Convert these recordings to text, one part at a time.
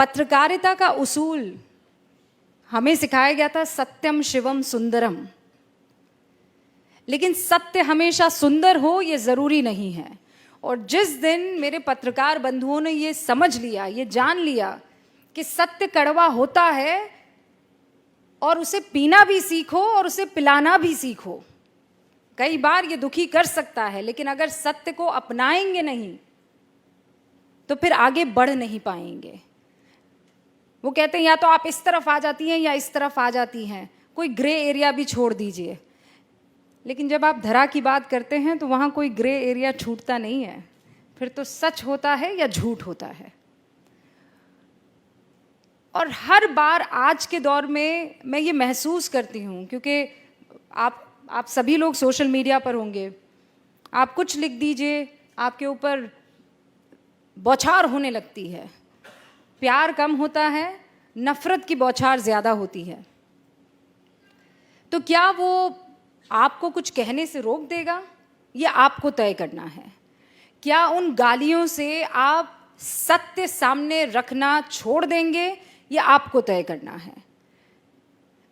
पत्रकारिता का उसूल हमें सिखाया गया था सत्यम शिवम सुंदरम, लेकिन सत्य हमेशा सुंदर हो ये ज़रूरी नहीं है। और जिस दिन मेरे पत्रकार बंधुओं ने ये समझ लिया, ये जान लिया कि सत्य कड़वा होता है और उसे पीना भी सीखो और उसे पिलाना भी सीखो। कई बार ये दुखी कर सकता है, लेकिन अगर सत्य को अपनाएंगे नहीं तो फिर आगे बढ़ नहीं पाएंगे। वो कहते हैं या तो आप इस तरफ आ जाती हैं या इस तरफ आ जाती हैं, कोई ग्रे एरिया भी छोड़ दीजिए। लेकिन जब आप धरा की बात करते हैं तो वहाँ कोई ग्रे एरिया छूटता नहीं है, फिर तो सच होता है या झूठ होता है। और हर बार आज के दौर में मैं ये महसूस करती हूँ, क्योंकि आप सभी लोग सोशल मीडिया पर होंगे, आप कुछ लिख दीजिए आपके ऊपर बौछार होने लगती है। प्यार कम होता है, नफरत की बौछार ज़्यादा होती है। तो क्या वो आपको कुछ कहने से रोक देगा? ये आपको तय करना है। क्या उन गालियों से आप सत्य सामने रखना छोड़ देंगे? ये आपको तय करना है।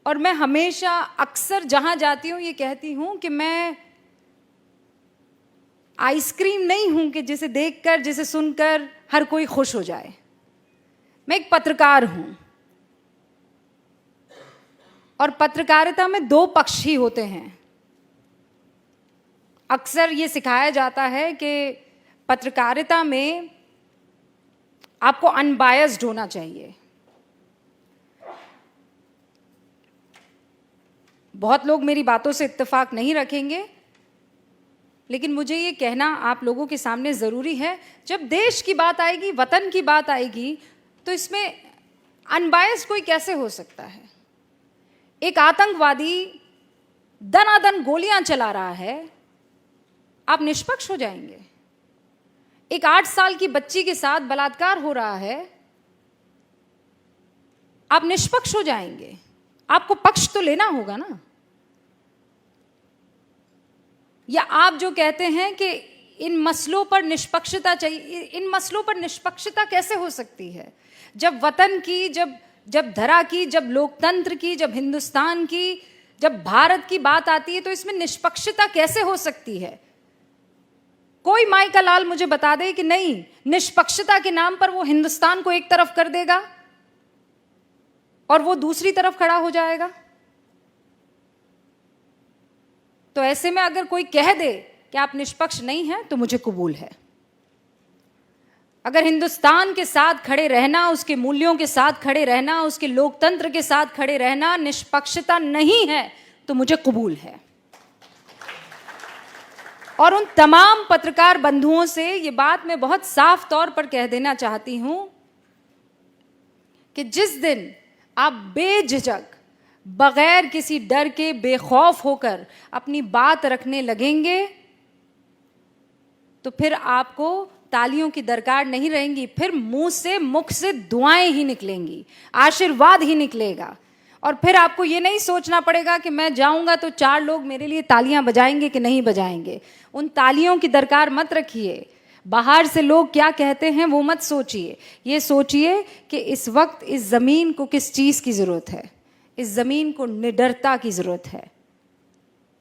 और मैं हमेशा अक्सर जहाँ जाती हूँ ये कहती हूँ कि मैं आइसक्रीम नहीं हूँ कि जिसे देखकर, जिसे सुनकर हर कोई खुश हो जाए। मैं एक पत्रकार हूँ और पत्रकारिता में दो पक्ष ही होते हैं। अक्सर ये सिखाया जाता है कि पत्रकारिता में आपको अनबायस्ड होना चाहिए। बहुत लोग मेरी बातों से इत्तेफाक नहीं रखेंगे, लेकिन मुझे ये कहना आप लोगों के सामने ज़रूरी है। जब देश की बात आएगी, वतन की बात आएगी, तो इसमें अनबायस्ड कोई कैसे हो सकता है? एक आतंकवादी दनादन गोलियां चला रहा है, आप निष्पक्ष हो जाएंगे? एक 8 साल की बच्ची के साथ बलात्कार हो रहा है, आप निष्पक्ष हो जाएंगे? आपको पक्ष तो लेना होगा ना। या आप जो कहते हैं कि इन मसलों पर निष्पक्षता चाहिए, इन मसलों पर निष्पक्षता कैसे हो सकती है? जब वतन की, जब धरा की, जब लोकतंत्र की, जब हिंदुस्तान की, जब भारत की बात आती है, तो इसमें निष्पक्षता कैसे हो सकती है? कोई माई का लाल मुझे बता दे कि नहीं, निष्पक्षता के नाम पर वो हिंदुस्तान को एक तरफ कर देगा और वो दूसरी तरफ खड़ा हो जाएगा। तो ऐसे में अगर कोई कह दे कि आप निष्पक्ष नहीं हैं तो मुझे कबूल है। अगर हिंदुस्तान के साथ खड़े रहना, उसके मूल्यों के साथ खड़े रहना, उसके लोकतंत्र के साथ खड़े रहना निष्पक्षता नहीं है तो मुझे कबूल है। और उन तमाम पत्रकार बंधुओं से ये बात मैं बहुत साफ तौर पर कह देना चाहती हूं कि जिस दिन आप बेझिझक, बगैर किसी डर के, बेखौफ होकर अपनी बात रखने लगेंगे तो फिर आपको तालियों की दरकार नहीं रहेंगी, फिर मुख से दुआएं ही निकलेंगी, आशीर्वाद ही निकलेगा। और फिर आपको ये नहीं सोचना पड़ेगा कि मैं जाऊंगा तो 4 लोग मेरे लिए तालियां बजाएंगे कि नहीं बजाएंगे। उन तालियों की दरकार मत रखिए। बाहर से लोग क्या कहते हैं वो मत सोचिए। ये सोचिए कि इस वक्त इस ज़मीन को किस चीज़ की ज़रूरत है। इस ज़मीन को निडरता की ज़रूरत है।